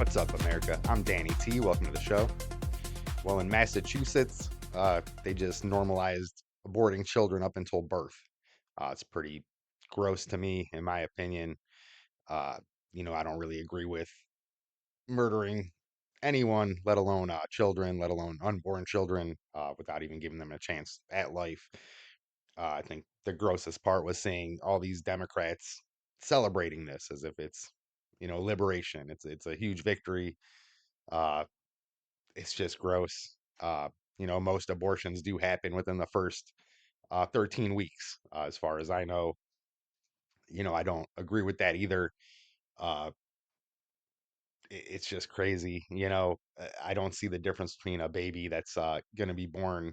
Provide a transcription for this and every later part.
What's up, America? I'm Danny T. Welcome to the show. Well, in Massachusetts, they just normalized aborting children up until birth. It's pretty gross to me, in my opinion. Uh, I don't really agree with murdering anyone, let alone children, let alone unborn children, without even giving them a chance at life. I think the grossest part was seeing all these Democrats celebrating this as if it's, liberation. It's a huge victory. Uh, it's just gross. Most abortions do happen within the first 13 weeks, as far as I know. I don't agree with that either. Uh, it's just crazy. I don't see the difference between a baby that's going to be born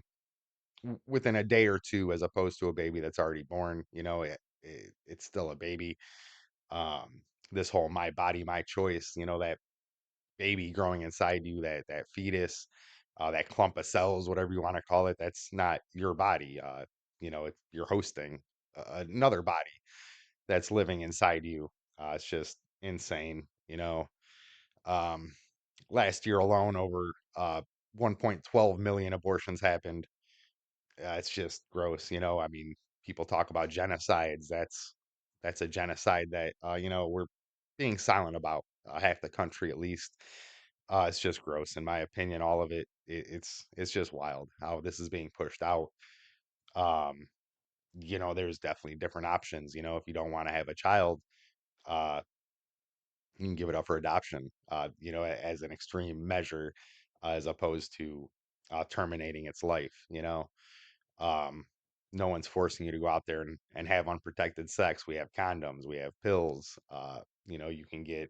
within a day or two as opposed to a baby that's already born. It's still a baby. Um, this whole my body, my choice, that baby growing inside you, that fetus, that clump of cells, whatever you want to call it, that's not your body. You're hosting another body that's living inside you. It's just insane. Um, Last year alone, over 1.12 million abortions happened. It's just gross. I mean, people talk about genocides. That's a genocide that we're being silent about, half the country at least. It's just gross, in my opinion. All of it, it's just wild how this is being pushed out. Um, there's definitely different options. If you don't want to have a child, uh, you can give it up for adoption. As an extreme measure, as opposed to terminating its life. Um, no one's forcing you to go out there and have unprotected sex. We have condoms, we have pills. You can get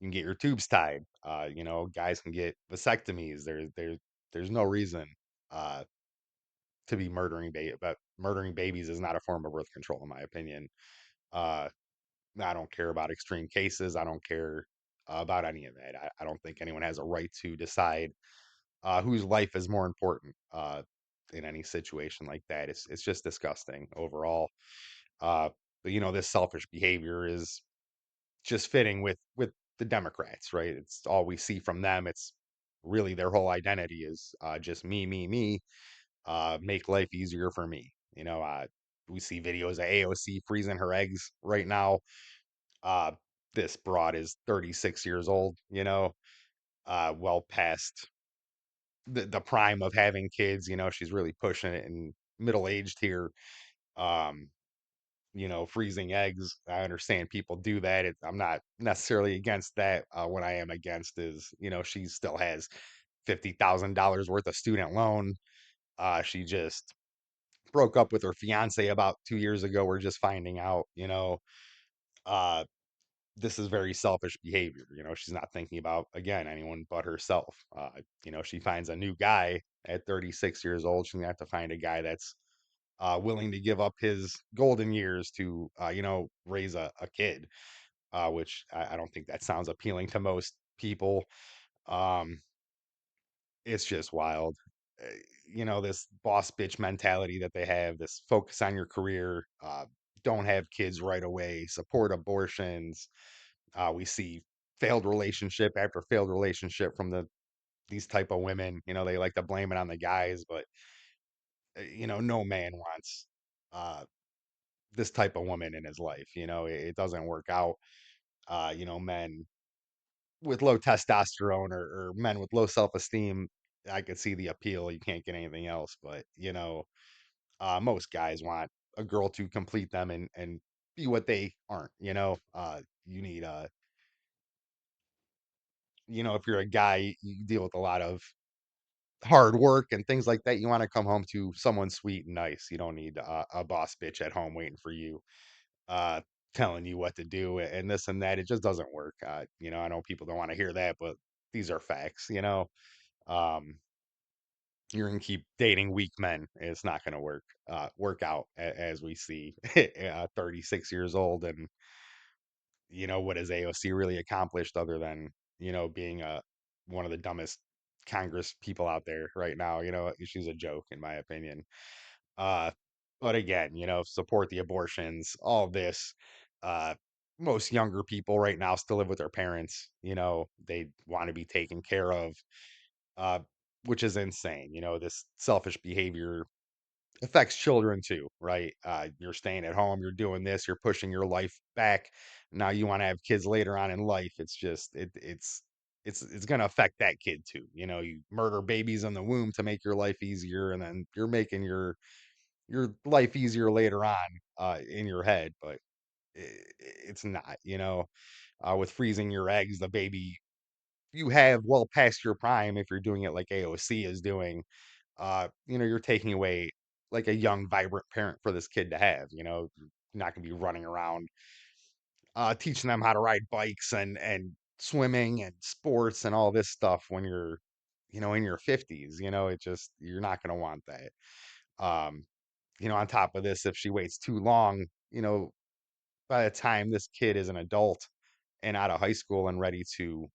your tubes tied. Guys can get vasectomies. There's no reason uh to be but murdering babies is not a form of birth control, in my opinion. Uh, I don't care about extreme cases. I don't care about any of that. I don't think anyone has a right to decide whose life is more important in any situation like that. It's just disgusting overall. Uh, but this selfish behavior is just fitting with the Democrats, right? It's all we see from them. It's really their whole identity is just me, me, me. Make life easier for me. We see videos of AOC freezing her eggs right now. Uh, this broad is 36 years old. Well past the prime of having kids. She's really pushing it and middle aged here. Um, freezing eggs. I understand people do that. I'm not necessarily against that. What I am against is, she still has $50,000 worth of student loan. She just broke up with her fiance about 2 years ago. We're just finding out, uh, this is very selfish behavior. She's not thinking about, again, anyone but herself. She finds a new guy at 36 years old. She's gonna have to find a guy that's willing to give up his golden years to, raise a kid, which I don't think that sounds appealing to most people. Um, it's just wild. Uh, this boss bitch mentality that they have, this focus on your career, don't have kids right away, support abortions. We see failed relationship after failed relationship from these type of women. They like to blame it on the guys, but no man wants uh, this type of woman in his life. It doesn't work out. Men with low testosterone or men with low self-esteem, I could see the appeal. You can't get anything else, but most guys want a girl to complete them and be what they aren't. You need if you're a guy, you deal with a lot of hard work and things like that. You want to come home to someone sweet and nice. You don't need a boss bitch at home waiting for you, uh, telling you what to do and this and that. It just doesn't work. I know people don't want to hear that, but these are facts. Um, you're gonna keep dating weak men. It's not gonna work out as we see. 36 years old, and what has AOC really accomplished other than being one of the dumbest Congress people out there right now. She's a joke in my opinion. Uh, but again, support the abortions, all this. Uh, most younger people right now still live with their parents. They want to be taken care of, uh, which is insane. This selfish behavior affects children too, right? You're staying at home, you're doing this, you're pushing your life back. Now you want to have kids later on in life. It's just it's going to affect that kid too. You murder babies in the womb to make your life easier, and then you're making your life easier later on in your head, but it's not. With freezing your eggs, the baby you have well past your prime if you're doing it like AOC is doing. You're taking away like a young, vibrant parent for this kid to have. You're not gonna be running around teaching them how to ride bikes and swimming and sports and all this stuff when you're, in your 50s. It just you're not gonna want that. Um, on top of this, if she waits too long, by the time this kid is an adult and out of high school and ready to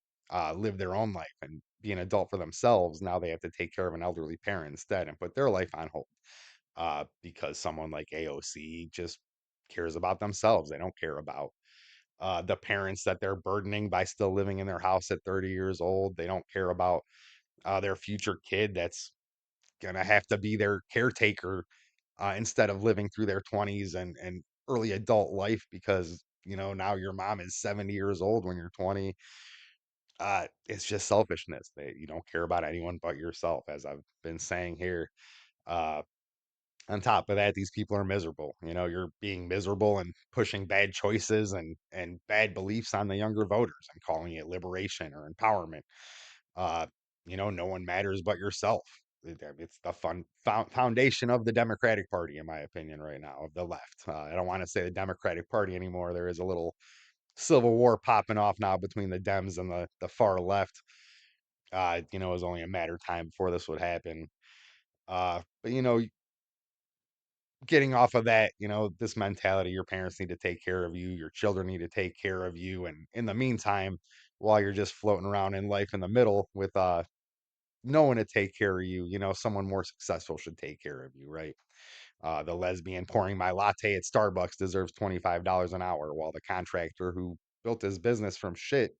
live their own life and be an adult for themselves, now they have to take care of an elderly parent instead and put their life on hold because someone like AOC just cares about themselves. They don't care about the parents that they're burdening by still living in their house at 30 years old. They don't care about their future kid that's going to have to be their caretaker instead of living through their 20s and early adult life because now your mom is 70 years old when you're 20. It's just selfishness that you don't care about anyone but yourself, as I've been saying here. uh on top of that, these people are miserable. You're being miserable and pushing bad choices and bad beliefs on the younger voters and calling it liberation or empowerment. uh no one matters but yourself. It's the foundation of the Democratic Party, in my opinion, right now, of the left. I don't want to say the Democratic Party anymore. There is a little civil war popping off now between the Dems and the far left. It was only a matter of time before this would happen. But getting off of that, this mentality, your parents need to take care of you, your children need to take care of you, and in the meantime, while you're just floating around in life in the middle with no one to take care of you, someone more successful should take care of you, right? The lesbian pouring my latte at Starbucks deserves $25 an hour, while the contractor who built his business from shit,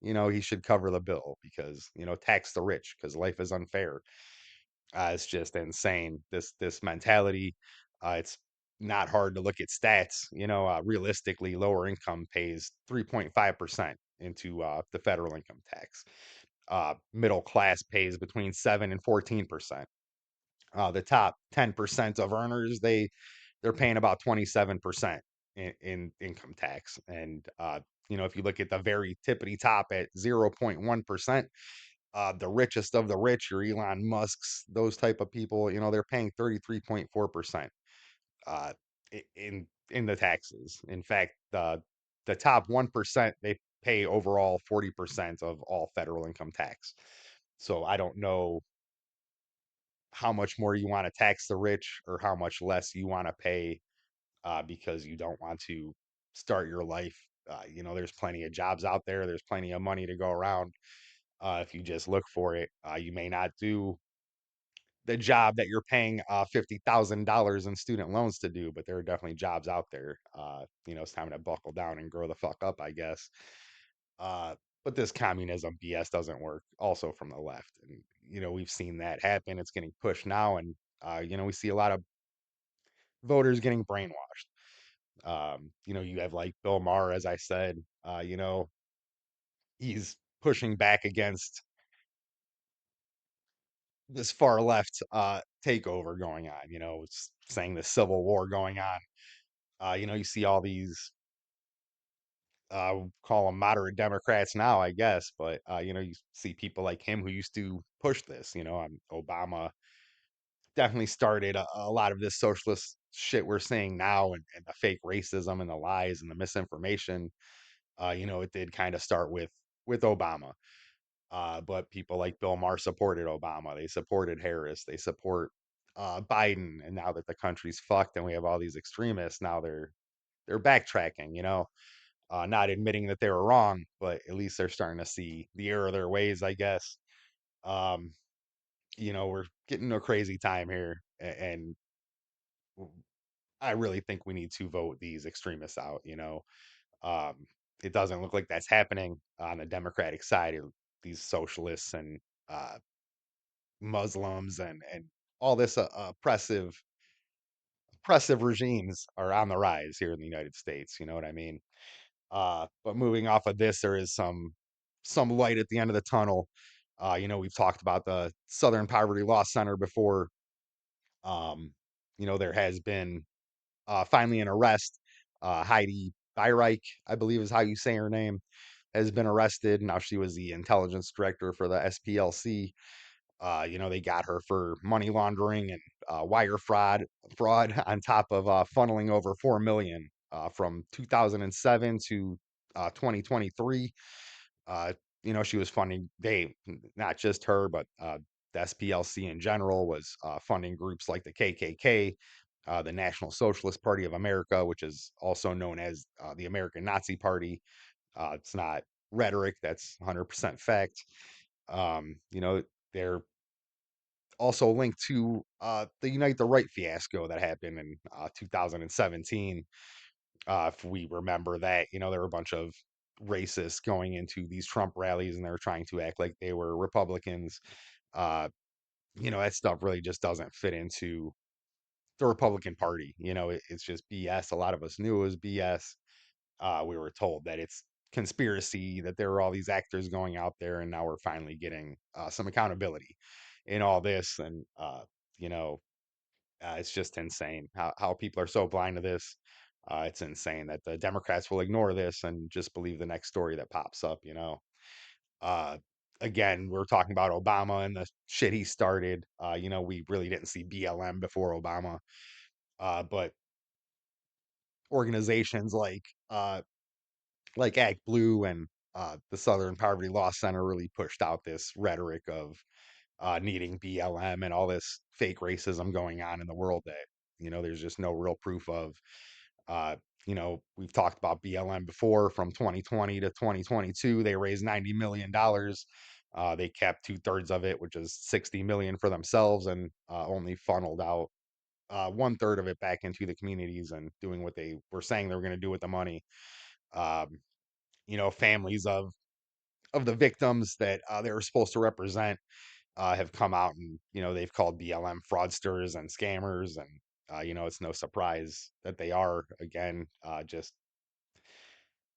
he should cover the bill because, tax the rich because life is unfair. It's just insane. This mentality. It's not hard to look at stats. Realistically, lower income pays 3.5% into the federal income tax. Middle class pays between 7 and 14%. The top 10% of earners, they're paying about 27% in income tax. And if you look at the very tippity top at 0.1%, the richest of the rich, your Elon Musks, those type of people, they're paying 33.4% uh, in the taxes. In fact, the top 1%, they pay overall 40% of all federal income tax. So I don't know how much more you want to tax the rich or how much less you want to pay because you don't want to start your life. There's plenty of jobs out there. There's plenty of money to go around. If you just look for it, you may not do the job that you're paying $50,000 in student loans to do, but there are definitely jobs out there. It's time to buckle down and grow the fuck up, I guess. Uh, but this communism BS doesn't work. Also from the left, and we've seen that happen. It's getting pushed now, and we see a lot of voters getting brainwashed. You have like Bill Maher, as I said. He's pushing back against this far left takeover going on. It's saying the civil war going on. You see all these call them moderate Democrats now, I guess, but you see people like him who used to push this. Obama definitely started a lot of this socialist shit we're seeing now, and the fake racism and the lies and the misinformation. It did kind of start with Obama. But people like Bill Maher supported Obama. They supported Harris. They support Biden. And now that the country's fucked and we have all these extremists, now they're backtracking. Not admitting that they were wrong, but at least they're starting to see the error of their ways, I guess. Um, we're getting to a crazy time here, and I really think we need to vote these extremists out. Um, it doesn't look like that's happening on the Democratic side. These socialists and uh, Muslims and all this oppressive regimes are on the rise here in the United States. You know what I mean? But moving off of this, there is some light at the end of the tunnel. We've talked about the Southern Poverty Law Center before. Um, there has been finally an arrest. Heidi Beirich, I believe is how you say her name, has been arrested. Now she was the intelligence director for the SPLC. They got her for money laundering and wire fraud on top of funneling over 4 million from 2007 to 2023. Uh, she was funding not just her, but the SPLC in general was funding groups like the KKK, the National Socialist Party of America, which is also known as the American Nazi Party. It's not rhetoric; that's 100% fact. They're also linked to the Unite the Right fiasco that happened in 2017. If we remember that, there were a bunch of racists going into these Trump rallies and they were trying to act like they were Republicans. Uh, that stuff really just doesn't fit into the Republican Party. It's just BS. A lot of us knew it was BS. We were told that it's conspiracy, that there were all these actors going out there, and now we're finally getting some accountability in all this. And you know, it's just insane how people are so blind to this. It's insane that the Democrats will ignore this and just believe the next story that pops up. Uh, Again, we're talking about Obama and the shit he started. We really didn't see BLM before Obama, but organizations like Act Blue and the Southern Poverty Law Center really pushed out this rhetoric of needing BLM and all this fake racism going on in the world that there's just no real proof of. Uh, we've talked about BLM before. From 2020 to 2022, they raised $90 million. They kept 2/3 of it, which is 60 million for themselves, and only funneled out 1/3 of it back into the communities and doing what they were saying they were going to do with the money. Um, Families of the victims that they were supposed to represent have come out and they've called BLM fraudsters and scammers, and it's no surprise that they are again just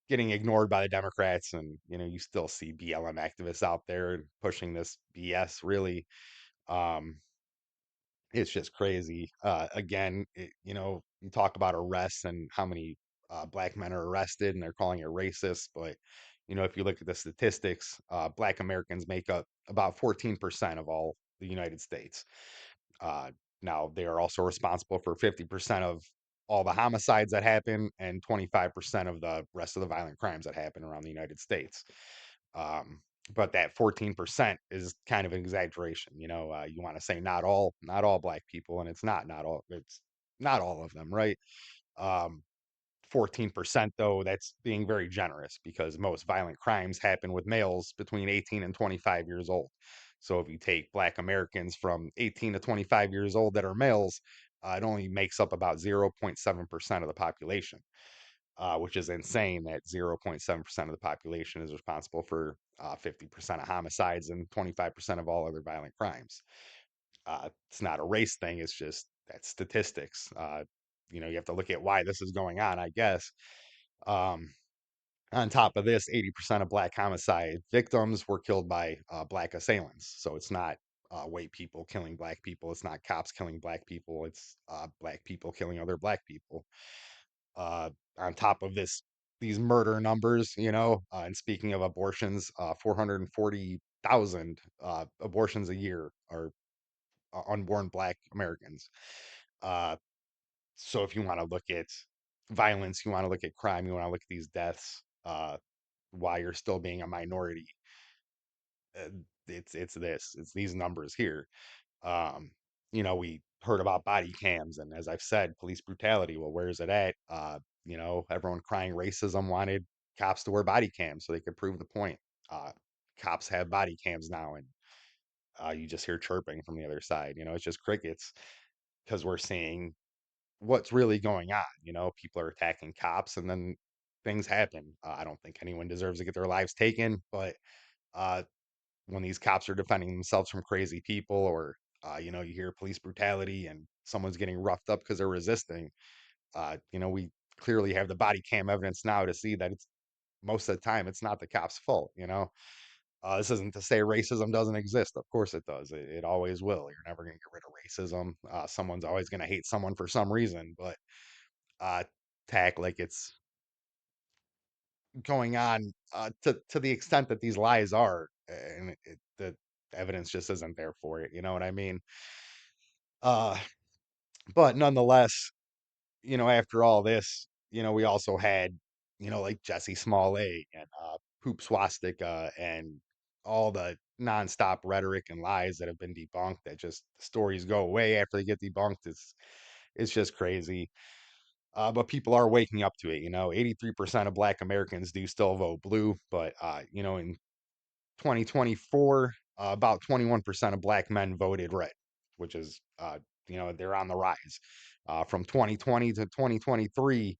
getting ignored by the Democrats, and you still see BLM activists out there pushing this BS. Really, um, it's just crazy. Again, you talk about arrests and how many black men are arrested, and they're calling it racist. But if you look at the statistics, black Americans make up about 14% of all the United States. Uh, Now they are also responsible for 50% of all the homicides that happen and 25% of the rest of the violent crimes that happen around the United States. Um, but that 14% is kind of an exaggeration. You want to say not all black people, and it's not all of them, right? Um, 14% though, that's being very generous because most violent crimes happen with males between 18 and 25 years old. So if you take black Americans from 18 to 25 years old that are males, it only makes up about 0.7% of the population, which is insane that 0.7% of the population is responsible for 50% of homicides and 25% of all other violent crimes. It's not a race thing, it's just that statistics. You have to look at why this is going on, I guess. Um, on top of this, 80% of black homicide victims were killed by black assailants. So it's not white people killing black people. It's not cops killing black people. It's black people killing other black people. Uh, on top of these murder numbers, and speaking of abortions, 440,000 abortions a year are unborn black Americans. Uh, so if you want to look at violence, you want to look at crime, you want to look at these deaths, why you're still being a minority, uh, it's these numbers here. Um, we heard about body cams, and as I've said, police brutality. Well, where is it at? Everyone crying racism wanted cops to wear body cams so they could prove the point. Uh, Cops have body cams now, and you just hear chirping from the other side. It's just crickets because we're seeing what's really going on. People are attacking cops, and then things happen. I don't think anyone deserves to get their lives taken, but uh, when these cops are defending themselves from crazy people, or you hear police brutality and someone's getting roughed up because they're resisting, we clearly have the body cam evidence now to see that it's most of the time it's not the cop's fault. This isn't to say racism doesn't exist. Of course it does. It always will. You're never going to get rid of racism. Someone's always going to hate someone for some reason, but uh, to act like it's going on to the extent that these lies are, and the evidence just isn't there for it. You know what I mean? Uh, but nonetheless, after all this, we also had, like Jesse Smollett and Poop Swastika and all the nonstop rhetoric and lies that have been debunked. That just stories go away after they get debunked. It's just crazy. But people are waking up to it. 83% of Black Americans do still vote blue, but in 2024, about 21% of Black men voted red, which is, they're on the rise. From 2020 to 2023,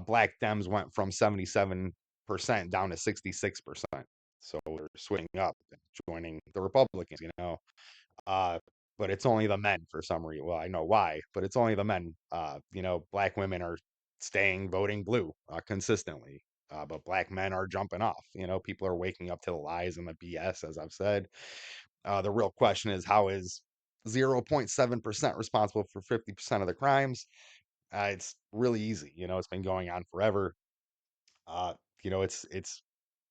Black Dems went from 77% down to 66%. So we're swinging up, joining the Republicans. Uh, but it's only the men for some reason. Well, I know why, but it's only the men. Black women are staying voting blue consistently. But black men are jumping off. People are waking up to the lies and the BS, as I've said. The real question is, how is 0.7% responsible for 50% of the crimes? It's really easy. It's been going on forever. Uh, it's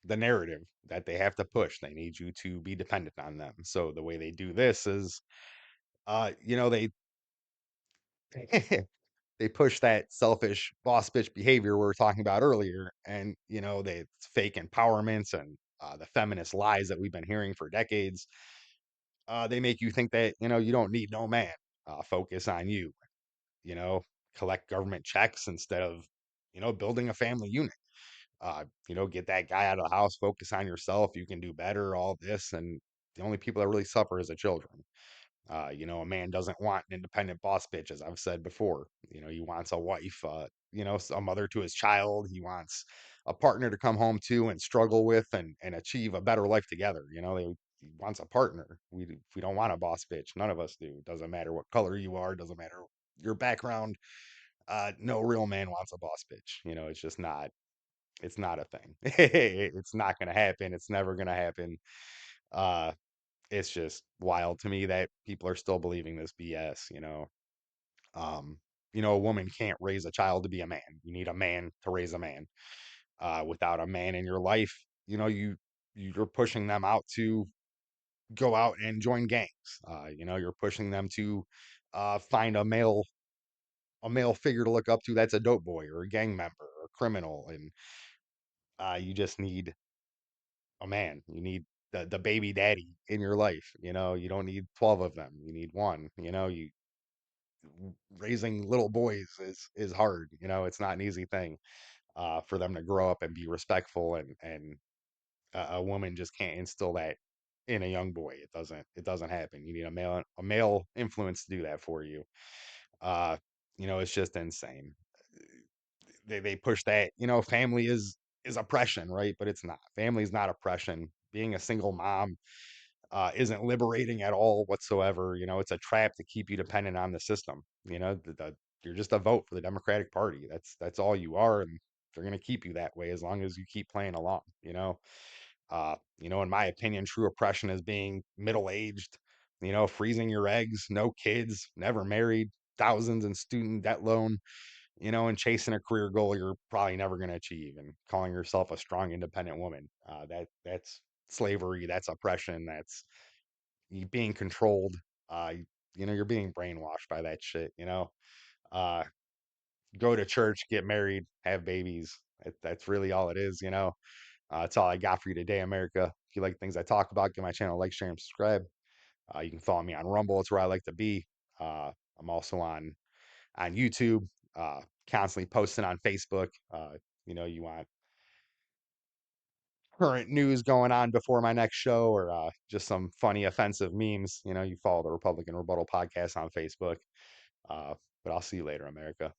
the narrative that they have to push. They need you to be dependent on them. So the way they do this is, they they push that selfish boss bitch behavior we were talking about earlier, and they it's fake empowerments and the feminist lies that we've been hearing for decades. They make you think that you don't need no man. Focus on you. You know, collect government checks instead of building a family unit. Get that guy out of the house. Focus on yourself. You can do better. All this, and the only people that really suffer is the children. A man doesn't want an independent boss bitch, as I've said before. He wants a wife, a mother to his child. He wants a partner to come home to and struggle with and achieve a better life together. He wants a partner. We don't want a boss bitch. None of us do. Doesn't matter what color you are. Doesn't matter your background. No real man wants a boss bitch. It's just not. It's not a thing. It's not going to happen. It's never going to happen. Uh, it's just wild to me that people are still believing this BS. Um, a woman can't raise a child to be a man. You need a man to raise a man. Without a man in your life, you're pushing them out to go out and join gangs. You're pushing them to find a male figure to look up to that's a dope boy or a gang member or a criminal, and you just need a man. You need the baby daddy in your life. You don't need 12 of them. You need one. You raising little boys is hard. It's not an easy thing for them to grow up and be respectful, and a woman just can't instill that in a young boy. It doesn't happen. You need a male influence to do that for you. uh it's just insane. They push that family is oppression, right? But it's not. Family is not oppression. Being a single mom isn't liberating at all whatsoever. It's a trap to keep you dependent on the system. You're just a vote for the Democratic Party. That's all you are, and they're going to keep you that way as long as you keep playing along. In my opinion, true oppression is being middle aged. Freezing your eggs, no kids, never married, thousands in student debt loan. And chasing a career goal you're probably never going to achieve, and calling yourself a strong, independent woman. That's slavery. That's oppression. That's you being controlled. You're being brainwashed by that shit. Uh, go to church, get married, have babies. That's really all it is. That's all I got for you today, America. If you like things I talk about, give my channel a like, share, and subscribe. You can follow me on Rumble. It's where I like to be. I'm also on YouTube, constantly posting on Facebook. You want current news going on before my next show, or just some funny, offensive memes. You follow the Republican Rebuttal podcast on Facebook. Uh, but I'll see you later, America.